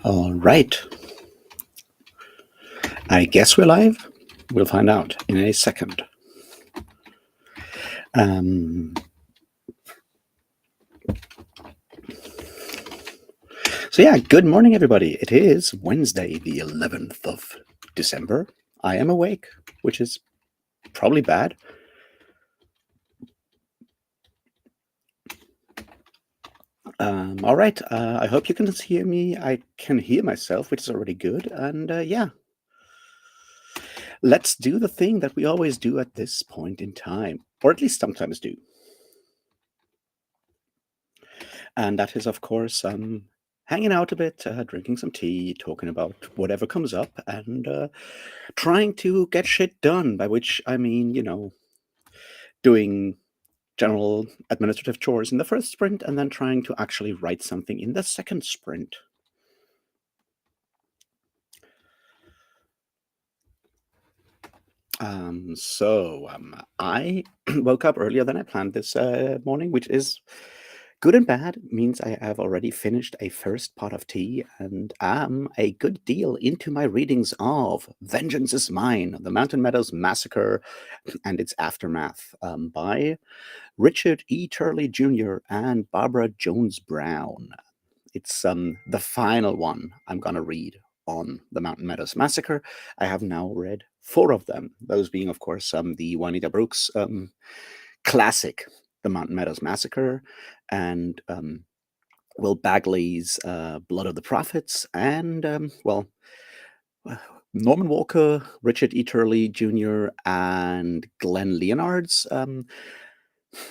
All right. I guess we're live. We'll find out in a second. So yeah, good morning, everybody. It is Wednesday, the 11th of December. I am awake, which is probably bad. All right. I hope you can hear me. I can hear myself, which is already good. And yeah, let's do the thing that we always do at this point in time, or at least sometimes do. And that is, of course, hanging out a bit, drinking some tea, talking about whatever comes up, and trying to get shit done, by which I mean, doing general administrative chores in the first sprint and then trying to actually write something in the second sprint. I woke up earlier than I planned this morning, which is good and bad. It means I have already finished a first pot of tea and am a good deal into my readings of Vengeance is Mine, The Mountain Meadows Massacre and Its Aftermath by Richard E. Turley Jr. and Barbara Jones Brown. It's the final one I'm going to read on the Mountain Meadows Massacre. I have now read 4 of them, those being, of course, the Juanita Brooks classic, The Mountain Meadows Massacre, and Will Bagley's Blood of the Prophets, and, Norman Walker, Richard E. Turley Jr., and Glenn Leonard's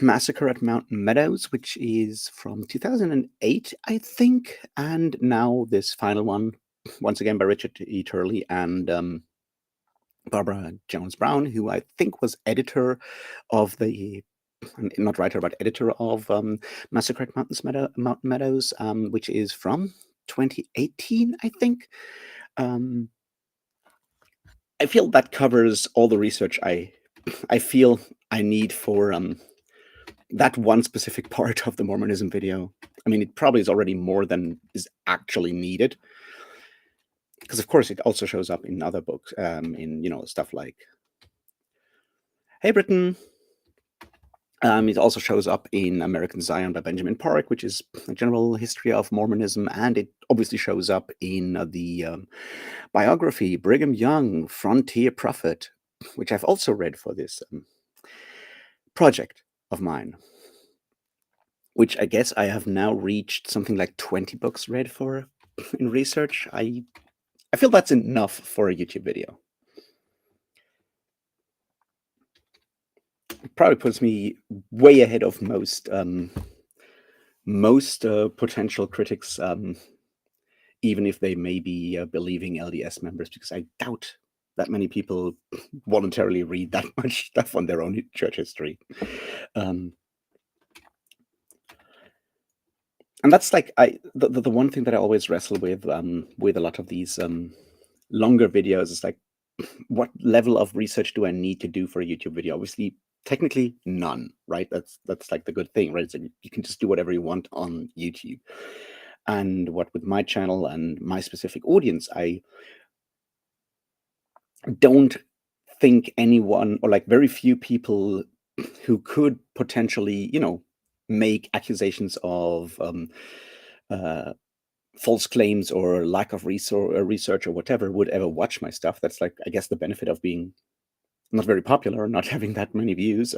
Massacre at Mountain Meadows, which is from 2008, I think, and now this final one, once again by Richard E. Turley and Barbara Jones Brown, who I think was editor of the, not writer, but editor of Massacre at Mountain Meadows, which is from 2018, I think. I feel that covers all the research I feel I need for that one specific part of the Mormonism video. I mean, it probably is already more than is actually needed, because of course it also shows up in other books, in stuff like Hey Britain. It also shows up in American Zion by Benjamin Park, which is a general history of Mormonism, and it obviously shows up in the biography Brigham Young, Frontier Prophet, which I've also read for this project of mine, which I guess I have now reached something like 20 books read for in research. I feel that's enough for a YouTube video. It probably puts me way ahead of most potential critics, even if they may be believing LDS members, because I doubt that many people voluntarily read that much stuff on their own church history. And that's like the one thing that I always wrestle with a lot of these longer videos is like, what level of research do I need to do for a YouTube video? Obviously, technically none, right? That's like the good thing, right? So you can just do whatever you want on YouTube. And what with my channel and my specific audience, I don't think anyone, or like very few people who could potentially, make accusations of false claims or lack of research or whatever would ever watch my stuff. That's like, I guess, the benefit of being not very popular, not having that many views,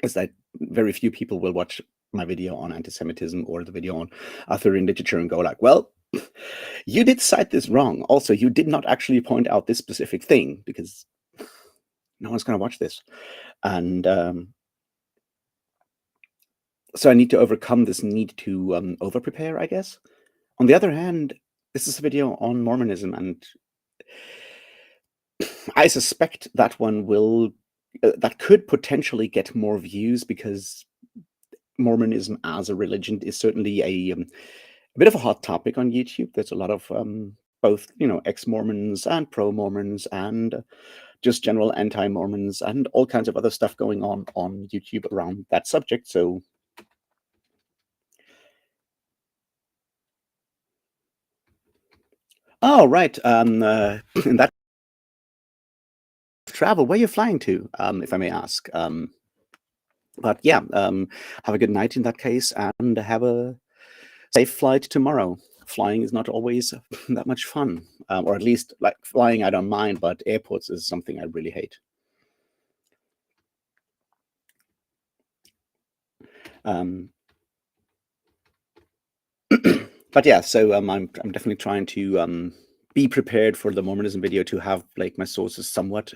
is that very few people will watch my video on anti-Semitism or the video on Arthurian literature and go like, well, you did cite this wrong. Also, you did not actually point out this specific thing, because no one's going to watch this. And so I need to overcome this need to over-prepare, I guess. On the other hand, this is a video on Mormonism, and I suspect that one will, that could potentially get more views, because Mormonism as a religion is certainly a bit of a hot topic on YouTube. There's a lot of both, ex-Mormons and pro-Mormons and just general anti-Mormons and all kinds of other stuff going on YouTube around that subject. So Oh, right. In that travel, where are you flying to, if I may ask? But yeah, have a good night in that case, and have a safe flight tomorrow. Flying is not always that much fun, or at least like flying, I don't mind, but airports is something I really hate. Um, but yeah, so I'm definitely trying to be prepared for the Mormonism video, to have like my sources somewhat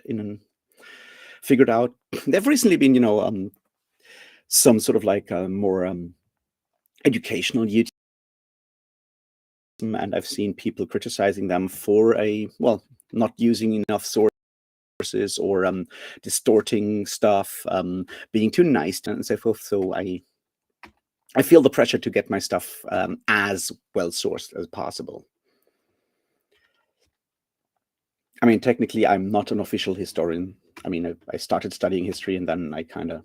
figured out. There've recently been, some sort of like more educational YouTube, and I've seen people criticizing them for not using enough sources, or distorting stuff, being too nice and so forth. So I feel the pressure to get my stuff as well sourced as possible. I mean, technically, I'm not an official historian. I mean, I started studying history, and then I kind of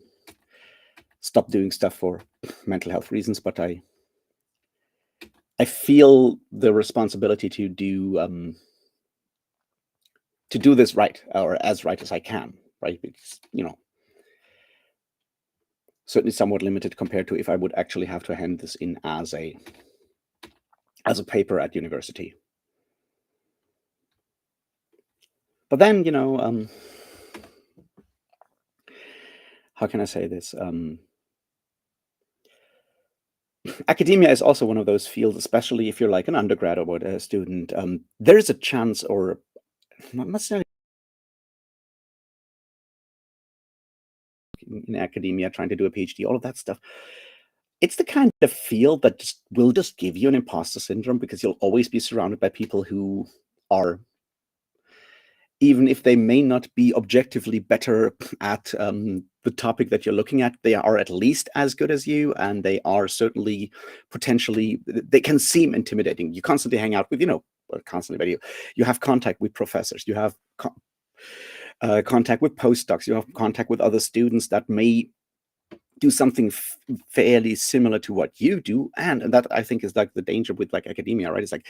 stopped doing stuff for mental health reasons. But I feel the responsibility to do this right, or as right as I can, right? Because certainly somewhat limited compared to if I would actually have to hand this in as a paper at university. But then, how can I say this? Academia is also one of those fields, especially if you're like an undergrad or a student. There is a chance, or not necessarily in academia, trying to do a PhD, all of that stuff. It's the kind of field that will just give you an imposter syndrome, because you'll always be surrounded by people who are, even if they may not be objectively better at the topic that you're looking at, they are at least as good as you, and they are certainly potentially, they can seem intimidating. You constantly hang out with, constantly, but you have contact with professors, you have contact with postdocs, you have contact with other students that may do something fairly similar to what you do, and that, I think, is like the danger with like academia, right? It's like,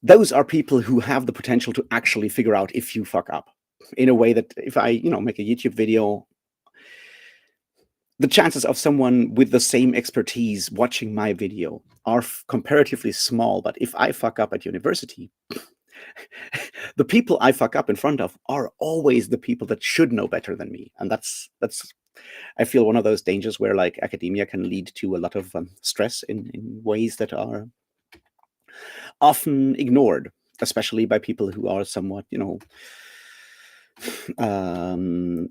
those are people who have the potential to actually figure out if you fuck up, in a way that if I, make a YouTube video, the chances of someone with the same expertise watching my video are comparatively small. But if I fuck up at university, the people I fuck up in front of are always the people that should know better than me. And that's I feel one of those dangers where like academia can lead to a lot of stress in ways that are often ignored, especially by people who are somewhat,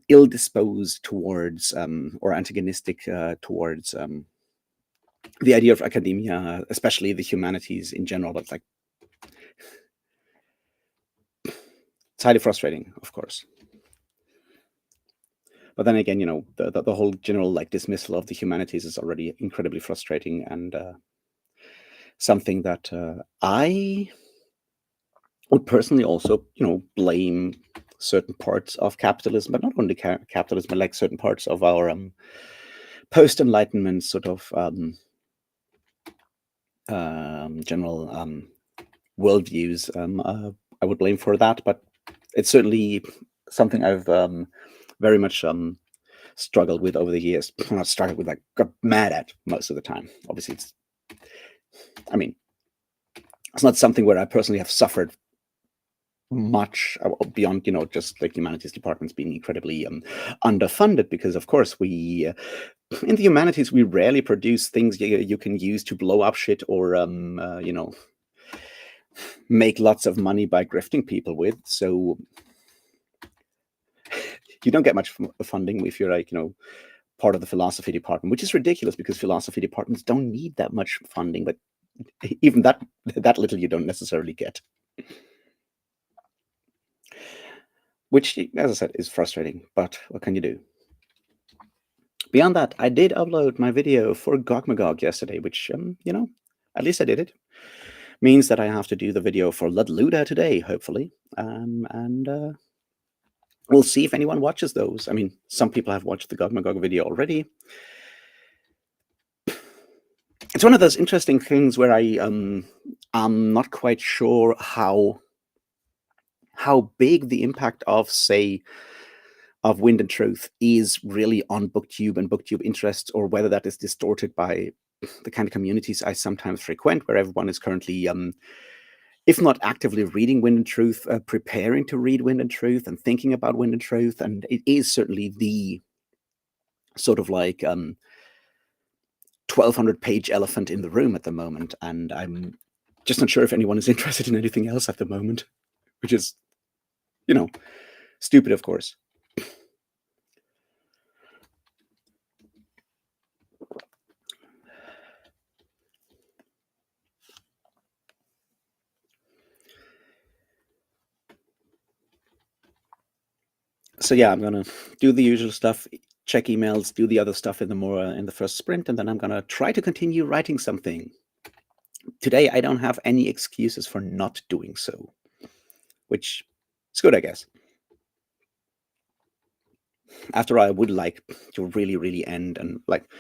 ill-disposed towards or antagonistic towards the idea of academia, especially the humanities in general. But like, it's highly frustrating, of course. But then again, the whole general like dismissal of the humanities is already incredibly frustrating, and something that I would personally also, blame certain parts of capitalism, but not only capitalism, but like certain parts of our post-enlightenment sort of general worldviews. I would blame for that, but it's certainly something I've very much struggled with over the years. Not struggled with, like, got mad at most of the time. Obviously, it's not something where I personally have suffered much beyond, just like humanities departments being incredibly underfunded, because of course we in the humanities we rarely produce things you can use to blow up shit, or make lots of money by grifting people with. So you don't get much funding if you're like, part of the philosophy department, which is ridiculous because philosophy departments don't need that much funding, but even that little you don't necessarily get. Which, as I said, is frustrating, but what can you do? Beyond that, I did upload my video for Gogmagog yesterday, which, at least I did it. Means that I have to do the video for Ludluda today, hopefully. And we'll see if anyone watches those. I mean, some people have watched the Gogmagog video already. It's one of those interesting things where I'm not quite sure how big the impact of, say, of Wind and Truth is really on BookTube and BookTube interests, or whether that is distorted by the kind of communities I sometimes frequent, where everyone is currently, if not actively reading Wind and Truth, preparing to read Wind and Truth and thinking about Wind and Truth. And it is certainly the sort of like 1,200-page elephant in the room at the moment. And I'm just not sure if anyone is interested in anything else at the moment, which is, stupid, of course. So yeah, I'm gonna do the usual stuff, check emails, do the other stuff in the first sprint, and then I'm gonna try to continue writing something. Today, I don't have any excuses for not doing so, which is good, I guess. After all, I would like to really end and like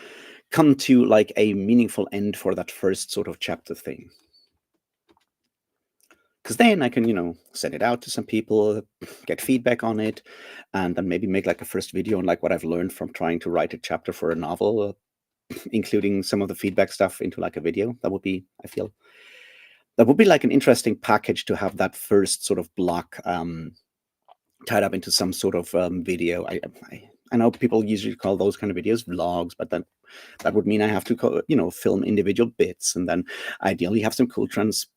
come to like a meaningful end for that first sort of chapter thing. Because then I can, send it out to some people, get feedback on it, and then maybe make like a first video on like what I've learned from trying to write a chapter for a novel, including some of the feedback stuff into like a video. That would be, I feel, that would be like an interesting package to have that first sort of block tied up into some sort of video. I know people usually call those kind of videos vlogs, but then that would mean I have to film individual bits, and then ideally have some cool transitions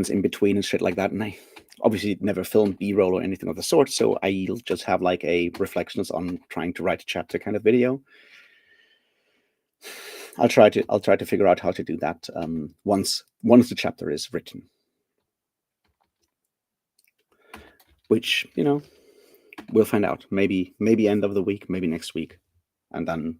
in between and shit like that. And I obviously never filmed B-roll or anything of the sort, so I'll just have like a reflections on trying to write a chapter kind of video. I'll try to figure out how to do that once the chapter is written, which we'll find out. Maybe end of the week, maybe next week, and then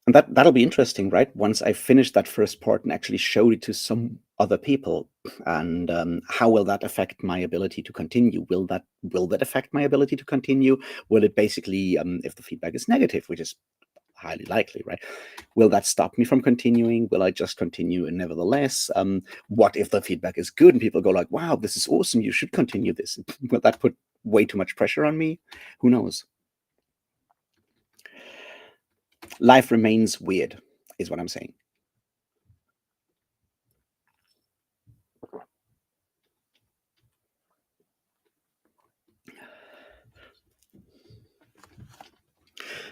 that'll be interesting, right? Once I finish that first part and actually show it to some other people, and how will that affect my ability to continue? Will that affect my ability to continue? Will it basically, if the feedback is negative, which is highly likely, right? Will that stop me from continuing? Will I just continue and nevertheless? What if the feedback is good and people go like, wow, this is awesome, you should continue this? Will that put way too much pressure on me? Who knows? Life remains weird, is what I'm saying.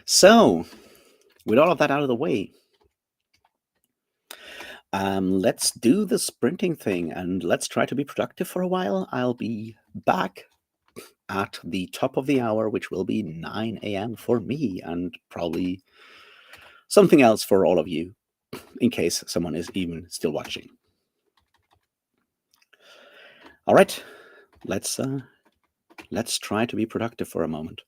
So, with all of that out of the way, let's do the sprinting thing and let's try to be productive for a while. I'll be back at the top of the hour, which will be 9 a.m. for me, and probably something else for all of you, in case someone is even still watching. All right, let's try to be productive for a moment.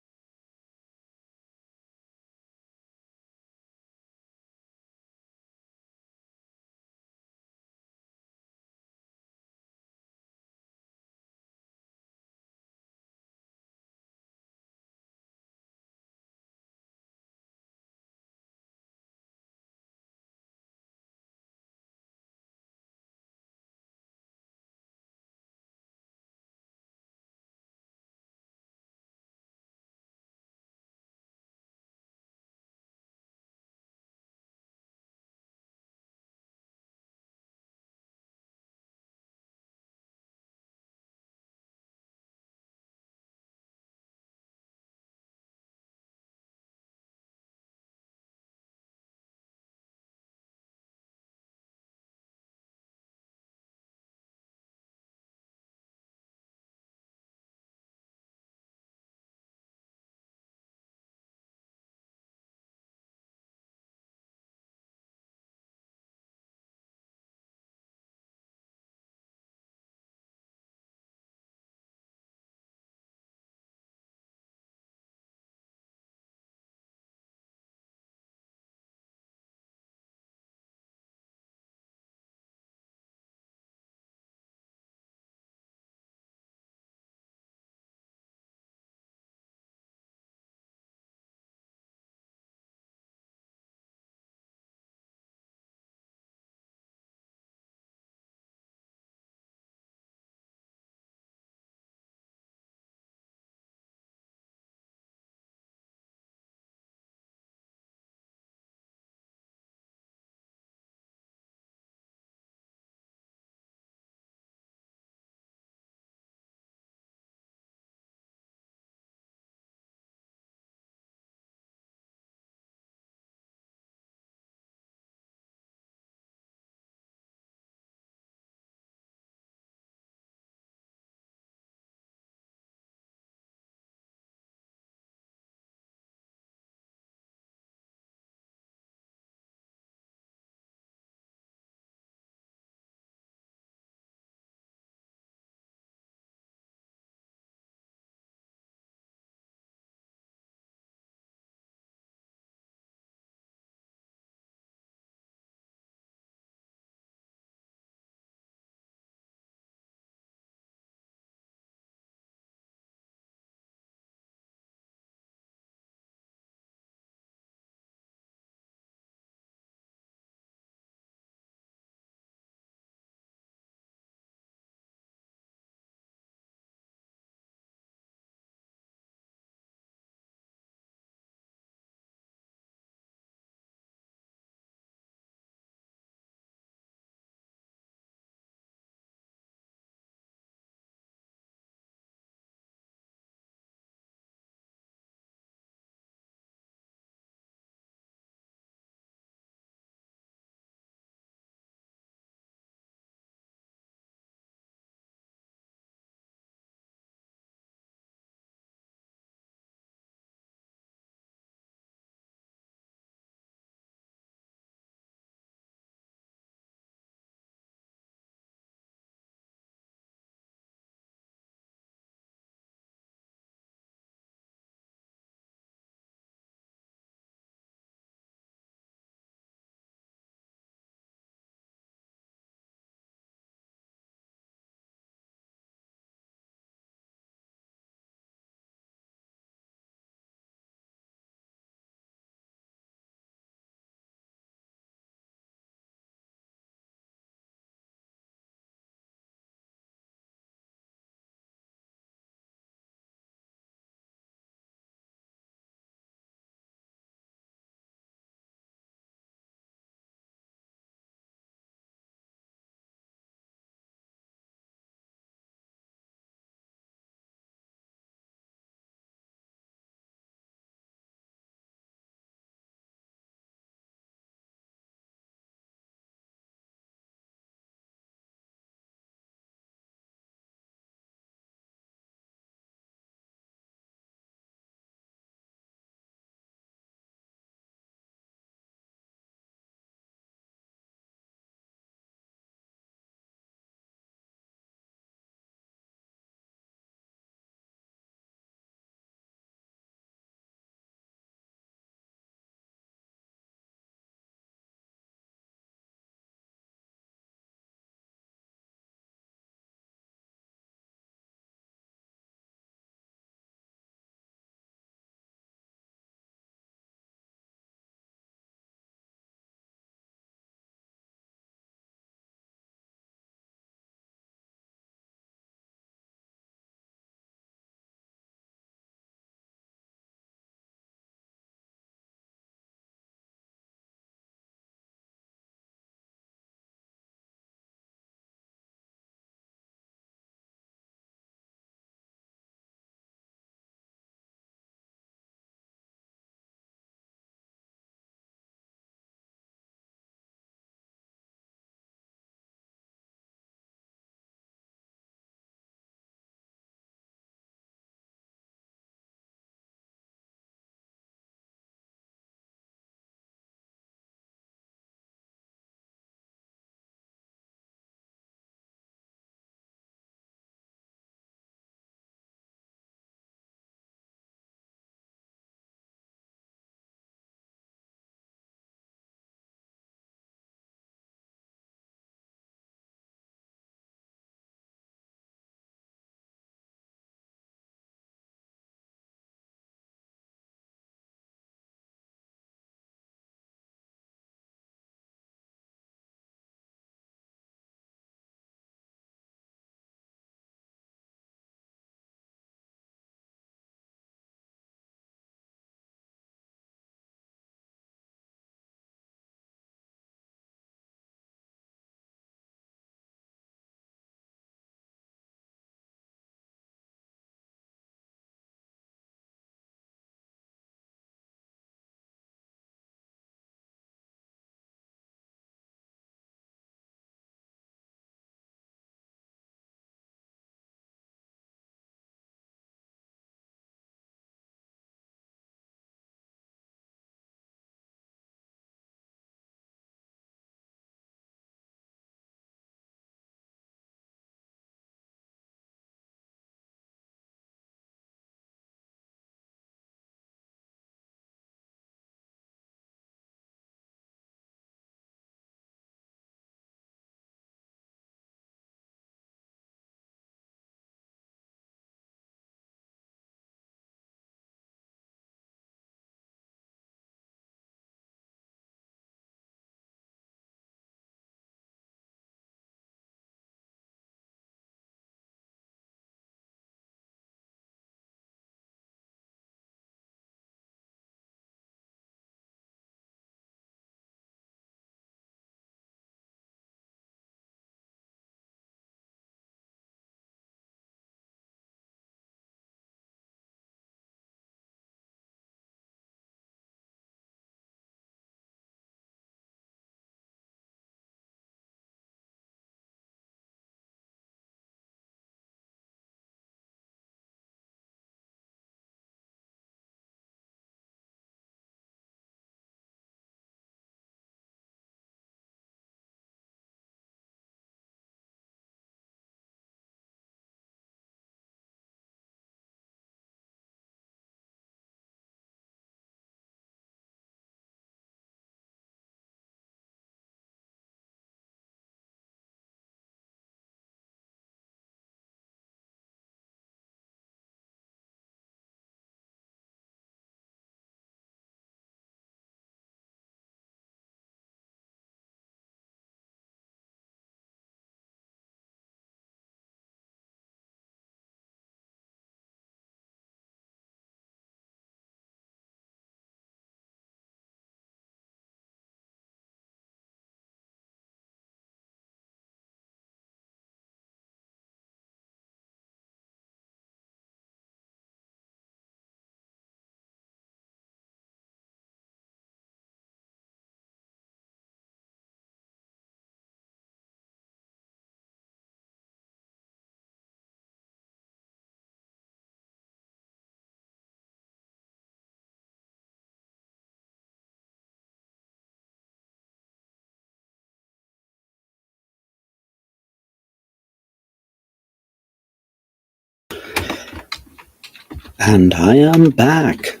And I am back.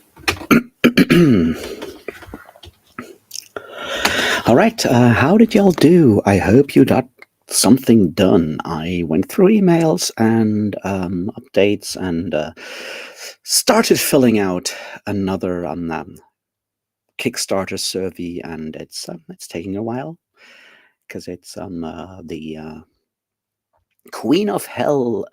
All right, how did y'all do? I hope you got something done. I went through emails and updates and started filling out another Kickstarter survey, and it's taking a while because it's the Queen of Hell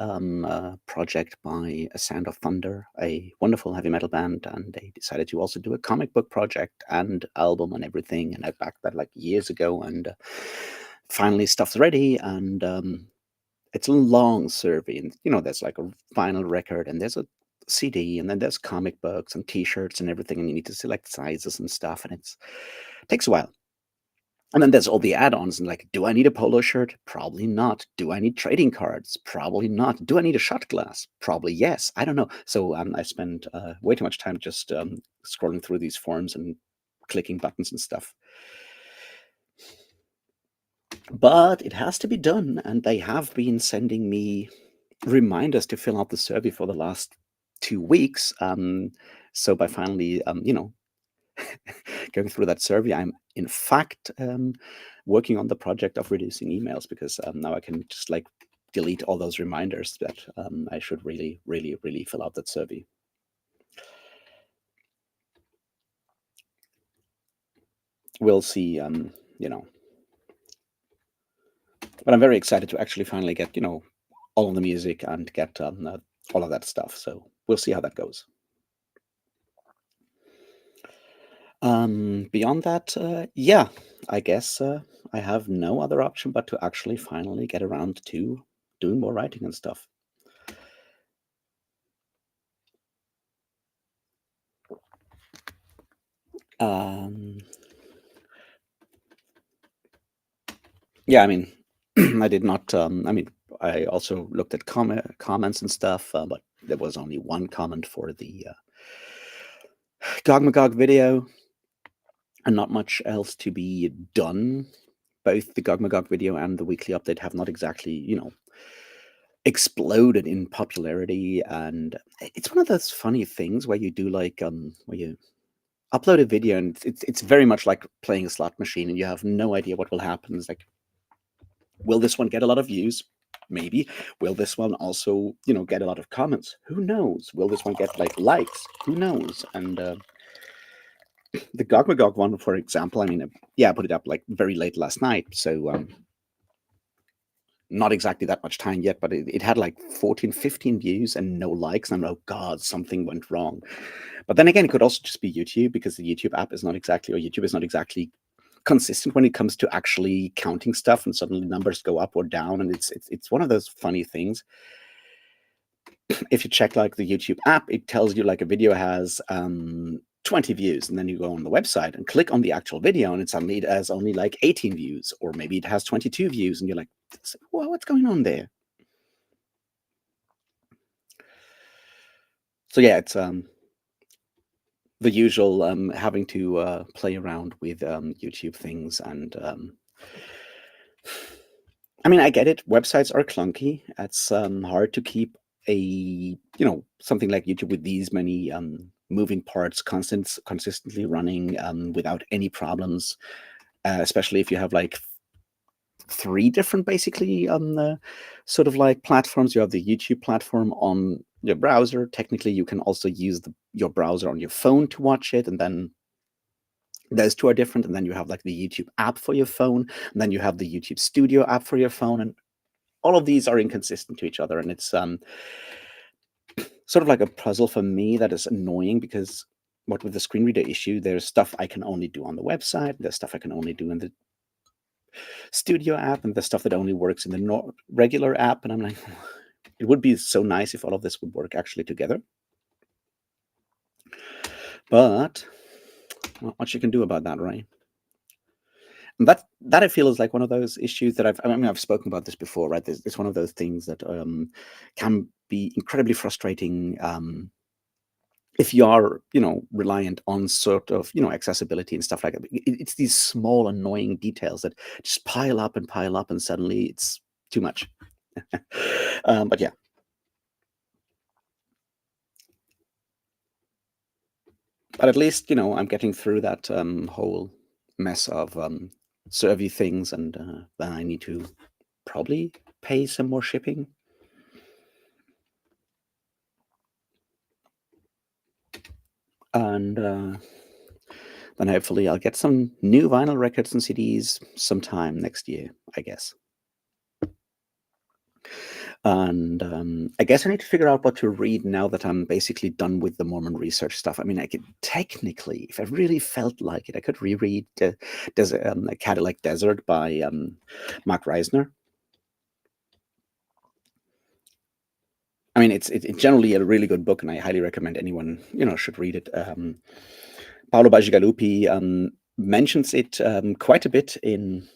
project by A Sound of Thunder, a wonderful heavy metal band, and they decided to also do a comic book project and album and everything. And I backed that like years ago, and finally stuff's ready. And it's a long survey, and there's like a vinyl record, and there's a CD, and then there's comic books and T-shirts and everything, and you need to select sizes and stuff, and it takes a while. And then there's all the add-ons and like, do I need a polo shirt? Probably not. Do I need trading cards? Probably not. Do I need a shot glass? Probably yes. I don't know. So I spend way too much time just scrolling through these forums and clicking buttons and stuff. But it has to be done, and they have been sending me reminders to fill out the survey for the last 2 weeks. So by finally, going through that survey, I'm in fact working on the project of reducing emails, because now I can just like delete all those reminders that I should really, really, really fill out that survey. We'll see, but I'm very excited to actually finally get, all of the music and get all of that stuff. So we'll see how that goes. Beyond that, yeah, I guess I have no other option but to actually finally get around to doing more writing and stuff. Yeah, I mean, I did not. I also looked at comments and stuff, but there was only one comment for the Gog Magog video, and not much else to be done. Both the Gog Magog video and the weekly update have not exactly, exploded in popularity, and it's one of those funny things where you do like where you upload a video, and it's very much like playing a slot machine, and you have no idea what will happen. It's like, will this one get a lot of views? Maybe. Will this one also, get a lot of comments? Who knows? Will this one get like likes? Who knows? And the Gog Magog one, for example, I mean, yeah, I put it up like very late last night, so not exactly that much time yet, but it had like 14, 15 views and no likes. And I'm like, oh God, something went wrong. But then again, it could also just be YouTube, because the YouTube app is not exactly, or YouTube is not exactly consistent when it comes to actually counting stuff, and suddenly numbers go up or down. And it's one of those funny things. If you check like the YouTube app, it tells you like a video has 20 views, and then you go on the website and click on the actual video, and suddenly it has only like 18 views, or maybe it has 22 views, and you're like, well, what's going on there? So yeah, it's the usual having to play around with YouTube things. And I mean, I get it. Websites are clunky. It's hard to keep something like YouTube with these many moving parts consistently running without any problems, especially if you have like 3 different basically sort of like platforms. You have the YouTube platform on your browser. Technically, you can also use your browser on your phone to watch it, and then those 2 are different. And then you have like the YouTube app for your phone, and then you have the YouTube Studio app for your phone, and all of these are inconsistent to each other. And it's sort of like a puzzle for me that is annoying, because what with the screen reader issue, there's stuff I can only do on the website, there's stuff I can only do in the Studio app, and there's stuff that only works in the regular app. And I'm like, it would be so nice if all of this would work actually together. But not much you can do about that, right? And that I feel is like one of those issues that I've spoken about this before, right? It's one of those things that can be incredibly frustrating if you are, reliant on sort of, accessibility and stuff like that. It's these small annoying details that just pile up, and suddenly it's too much. But yeah. But at least, I'm getting through that whole mess of survey things, and then I need to probably pay some more shipping. And then hopefully I'll get some new vinyl records and CDs sometime next year, I guess. And I guess I need to figure out what to read now that I'm basically done with the Mormon research stuff. I mean, I could technically, if I really felt like it, I could reread Cadillac Desert by Mark Reisner. I mean, it's generally a really good book, and I highly recommend anyone should read it. Paolo Bacigalupi mentions it quite a bit in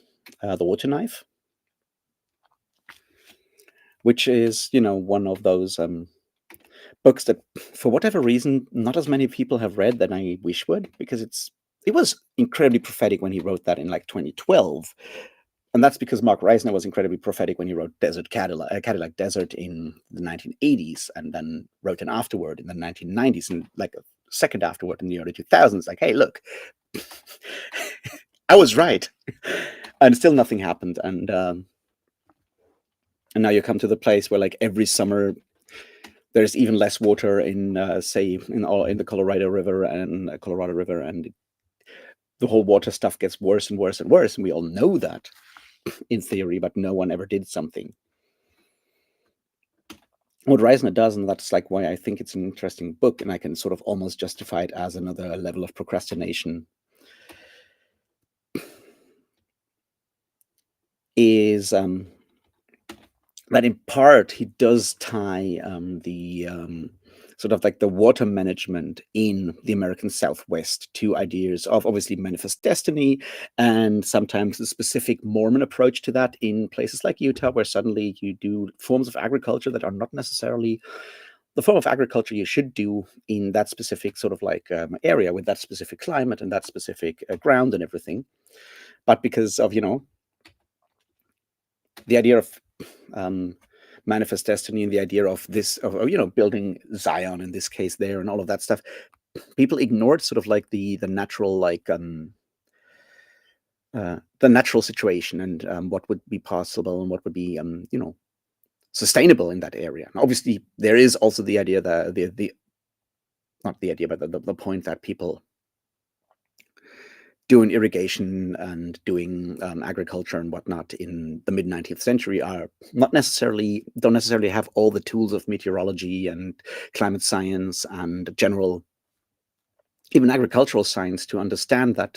The Water Knife, which is one of those books that, for whatever reason, not as many people have read that I wish would, because it was incredibly prophetic when he wrote that in like 2012. And that's because Mark Reisner was incredibly prophetic when he wrote Cadillac Desert in the 1980s, and then wrote an afterword in the 1990s, and like a second afterword in the early 2000s. Like, hey, look, I was right. And still nothing happened. And now you come to the place where, like, every summer there's even less water in, say, in the Colorado River, and the whole water stuff gets worse and worse and worse. And we all know that in theory, but no one ever did something. What Reisner does, and that's like why I think it's an interesting book, and I can sort of almost justify it as another level of procrastination, is that in part he does tie the sort of like the water management in the American Southwest to ideas of obviously manifest destiny, and sometimes a specific Mormon approach to that in places like Utah, where suddenly you do forms of agriculture that are not necessarily the form of agriculture you should do in that specific sort of like area with that specific climate and that specific ground and everything. But because of the idea of manifest destiny, and the idea of this of building Zion in this case there, and all of that stuff, people ignored sort of like the natural, like the natural situation, and what would be possible and what would be sustainable in that area. And obviously there is also the idea that the not the idea, but the point that people doing irrigation and doing agriculture and whatnot in the mid 19th century don't necessarily have all the tools of meteorology and climate science and general, even agricultural science, to understand that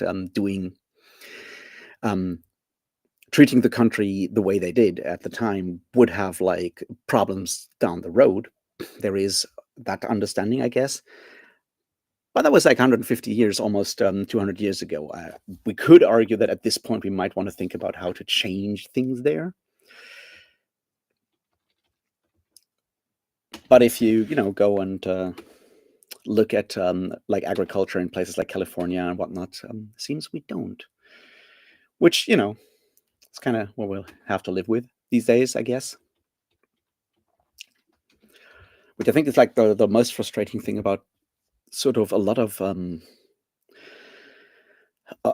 treating the country the way they did at the time would have like problems down the road. There is that understanding, I guess. But that was like 150 years, almost 200 years ago. We could argue that at this point we might want to think about how to change things there. But if you go and look at like agriculture in places like California and whatnot, seems we don't. Which it's kind of what we'll have to live with these days, I guess. Which I think is like the most frustrating thing about sort of a lot of uh,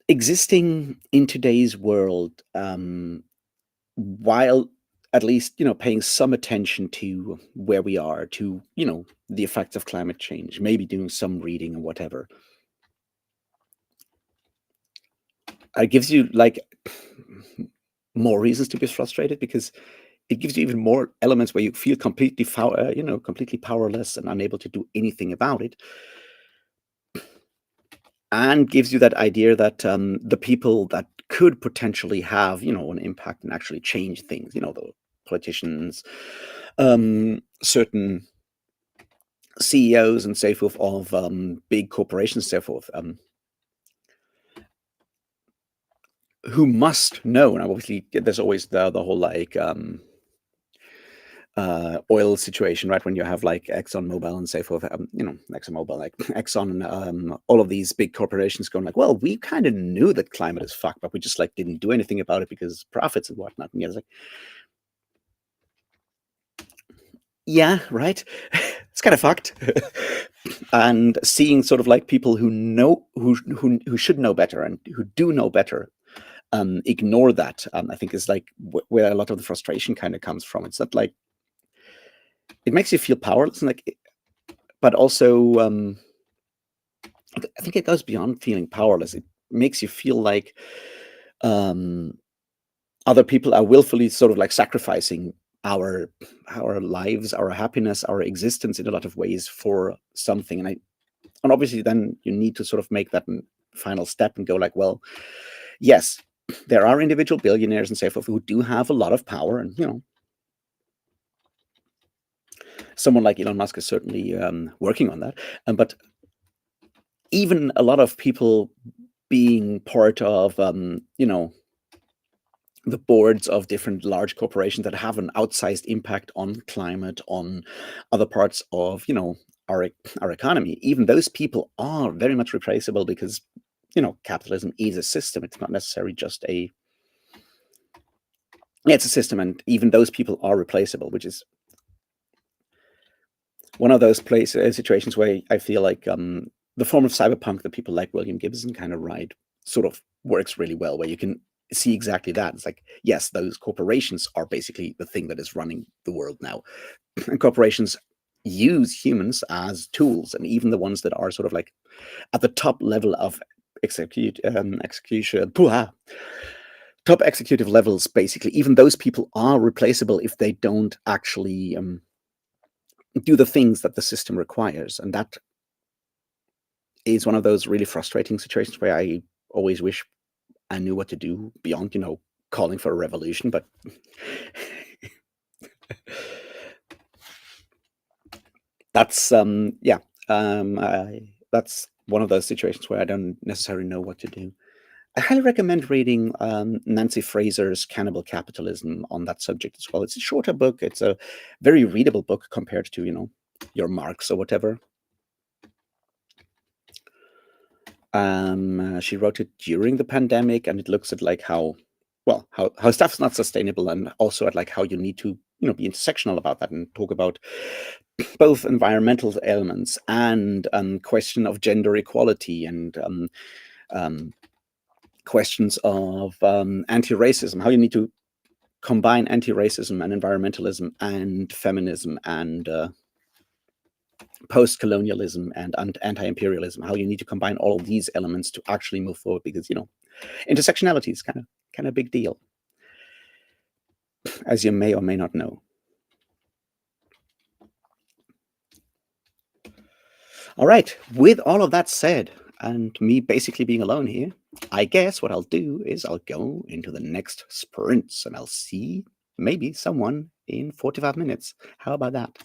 existing in today's world, while at least paying some attention to where we are, to the effects of climate change, maybe doing some reading and whatever. It gives you like more reasons to be frustrated, because it gives you even more elements where you feel completely completely powerless and unable to do anything about it. And gives you that idea that the people that could potentially have an impact and actually change things, the politicians, certain CEOs and so forth of big corporations, so forth, who must know. And obviously there's always the whole like oil situation, right? When you have like ExxonMobil and so forth, ExxonMobil, like Exxon, and all of these big corporations going like, well, we kind of knew that climate is fucked, but we just like didn't do anything about it because profits and whatnot. And it's like, yeah, right. It's kind of fucked. and seeing sort of like people who know who should know better and who do know better ignore that, I think is like where a lot of the frustration kind of comes from. It's that like it makes you feel powerless, and like, but also I think it goes beyond feeling powerless. It makes you feel like um, other people are willfully sort of like sacrificing our our lives, our happiness, our existence in a lot of ways for something. And obviously then you need to sort of make that final step and go like, well, yes, there are individual billionaires and so forth who do have a lot of power, and someone like Elon Musk is certainly working on that. But even a lot of people being part of the boards of different large corporations that have an outsized impact on climate, on other parts of our economy, even those people are very much replaceable, because capitalism is a system. It's not necessarily just a yeah, it's a system, and even those people are replaceable, which is one of those situations where I feel like the form of cyberpunk that people like William Gibson kind of write sort of works really well, where you can see exactly that. It's like, yes, those corporations are basically the thing that is running the world now, and corporations use humans as tools, and even the ones that are sort of like at the top level of execution, top executive levels, basically, even those people are replaceable if they don't actually do the things that the system requires. And that is one of those really frustrating situations where I always wish I knew what to do beyond, calling for a revolution. But that's that's one of those situations where I don't necessarily know what to do. I highly recommend reading Nancy Fraser's Cannibal Capitalism on that subject as well. It's a shorter book. It's a very readable book compared to, your Marx or whatever. She wrote it during the pandemic, and it looks at like how stuff's not sustainable, and also at like how you need to, be intersectional about that and talk about both environmental elements and question of gender equality, and questions of anti-racism, how you need to combine anti-racism and environmentalism and feminism and post-colonialism and anti-imperialism, how you need to combine all of these elements to actually move forward, because intersectionality is kind of a big deal, as you may or may not know. All right, with all of that said, and me basically being alone here, I guess what I'll do is I'll go into the next sprints, and I'll see maybe someone in 45 minutes. How about that?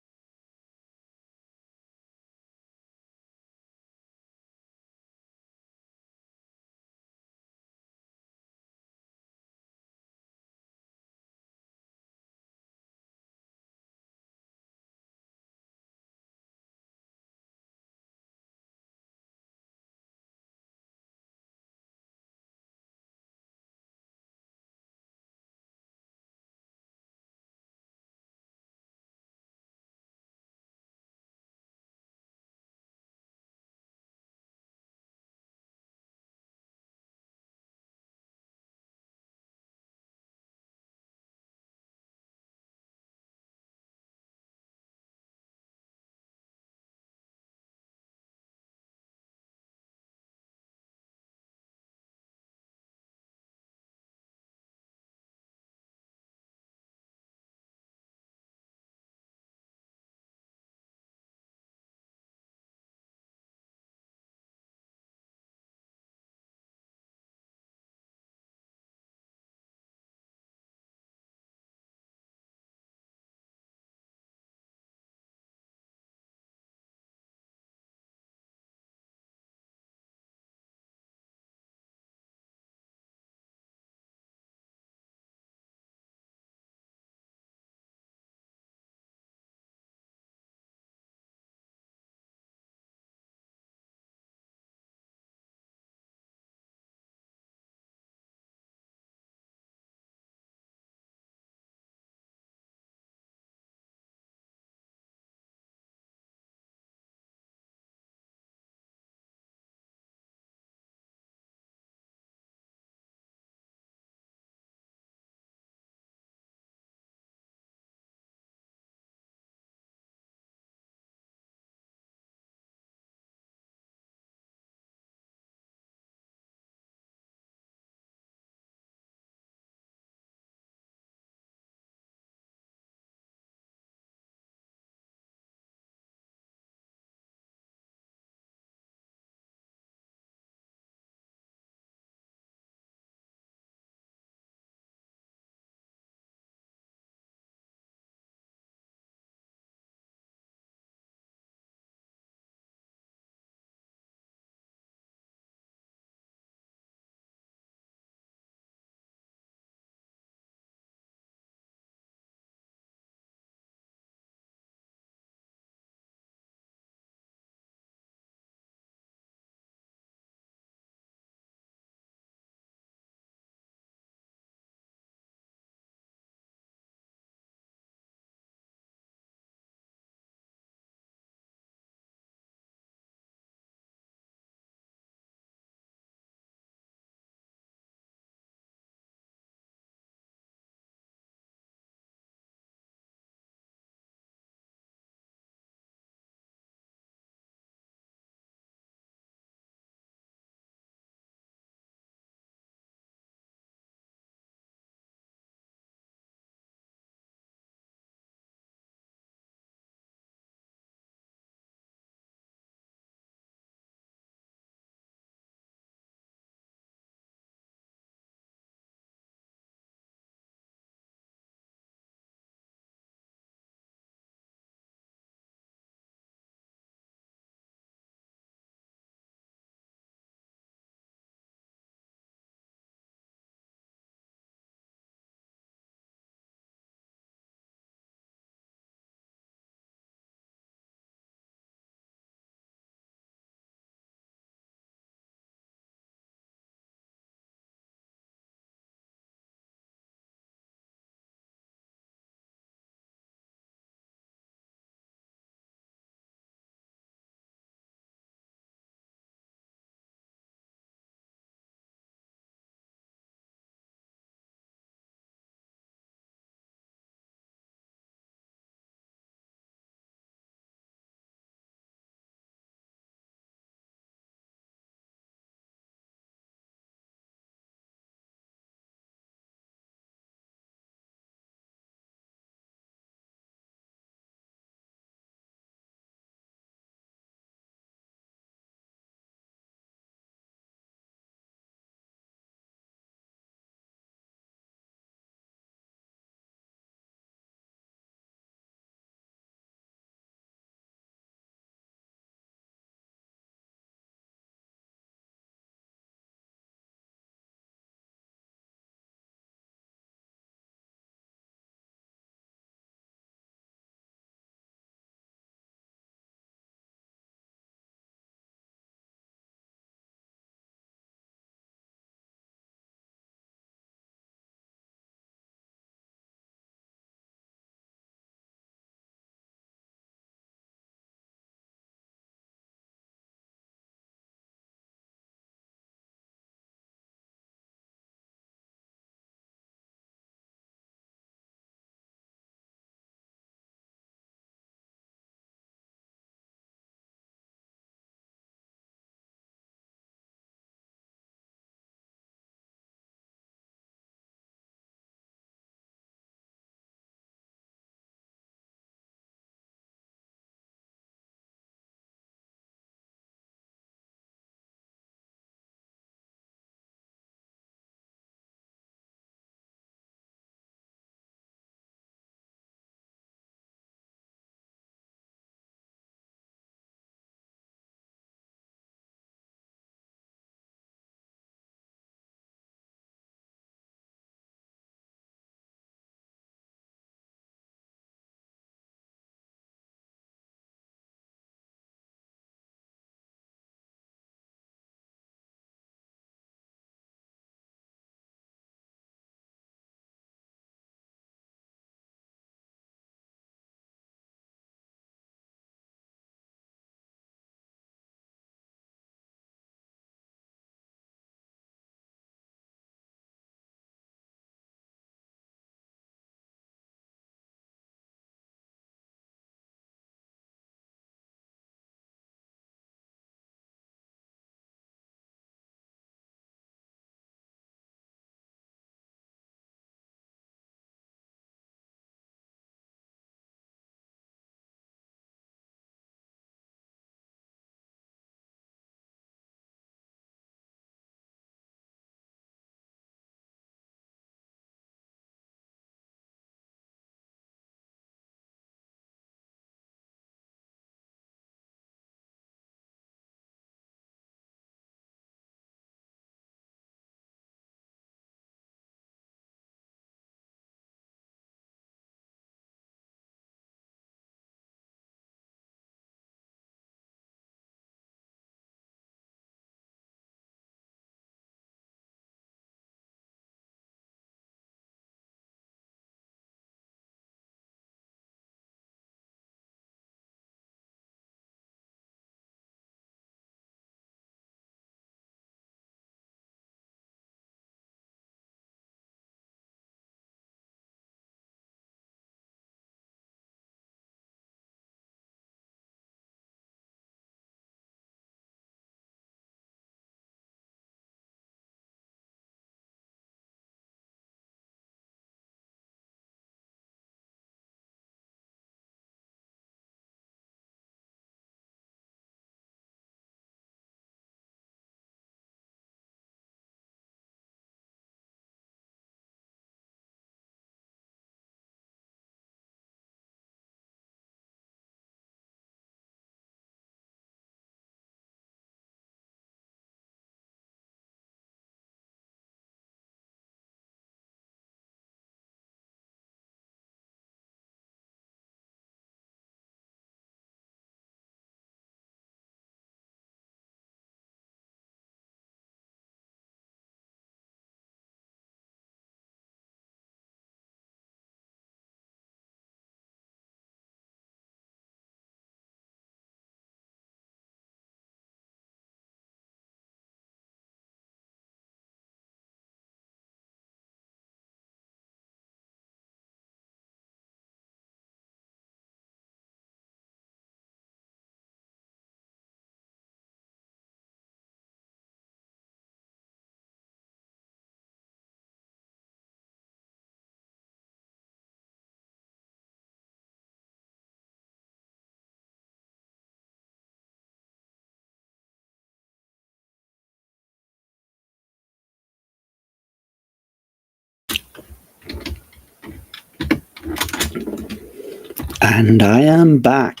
And I am back.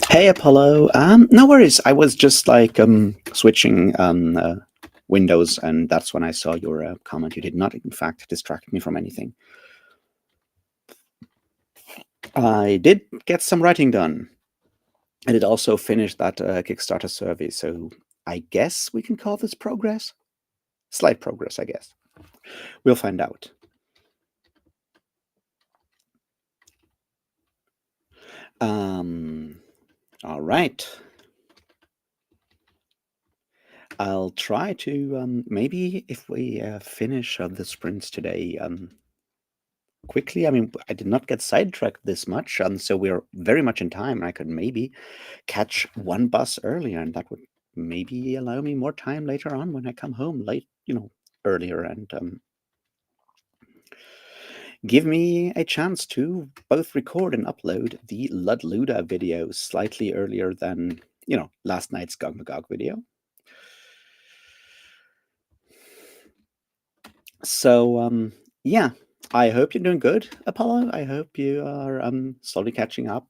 Hey, Apollo. No worries. I was just like switching windows, and that's when I saw your comment. You did not, in fact, distract me from anything. I did get some writing done. I did also finish that Kickstarter survey, so I guess we can call this progress. Slight progress, I guess. We'll find out. All right. I'll try to maybe if we finish the sprints today quickly. I mean, I did not get sidetracked this much, so we're very much in time. I could maybe catch one bus earlier, and that would maybe allow me more time later on when I come home late, earlier, and give me a chance to both record and upload the Ludluda video slightly earlier than, last night's Gog Magog video. So, yeah, I hope you're doing good, Apollo. I hope you are slowly catching up.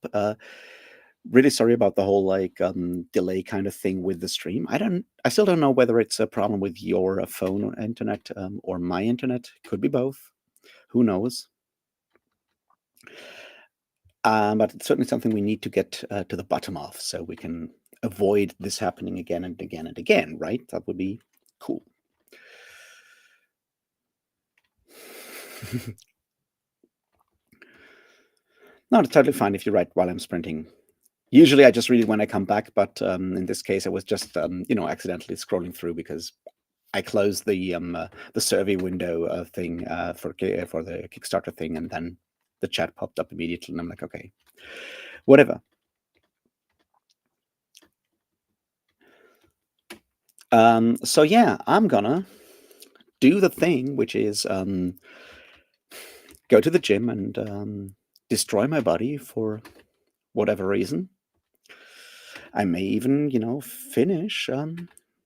Really sorry about the whole delay kind of thing with the stream. I still don't know whether it's a problem with your phone or internet or my internet. Could be both. Who knows? But it's certainly something we need to get to the bottom of, so we can avoid this happening again and again and again, right? That would be cool. No, it's totally fine if you write while I'm sprinting. Usually I just read it when I come back, but in this case I was just accidentally scrolling through because I closed the survey window thing for the Kickstarter thing, and then the chat popped up immediately, and I'm like, okay, whatever. So yeah, I'm gonna do the thing, which is go to the gym and destroy my body for whatever reason. I may even, finish.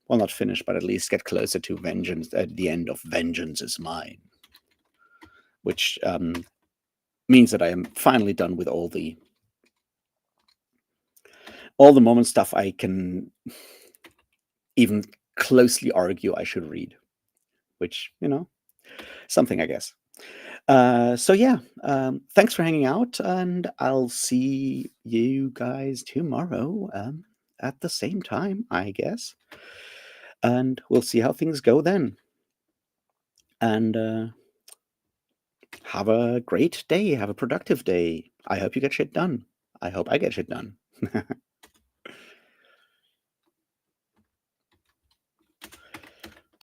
Well, not finish, but at least get closer to vengeance. At the end of Vengeance is Mine, which means that I am finally done with all the moment stuff I can even closely argue I should read, which, something, I guess. So yeah, thanks for hanging out, and I'll see you guys tomorrow at the same time, I guess. And we'll see how things go then. And have a great day. Have a productive day. I hope you get shit done. I hope I get shit done.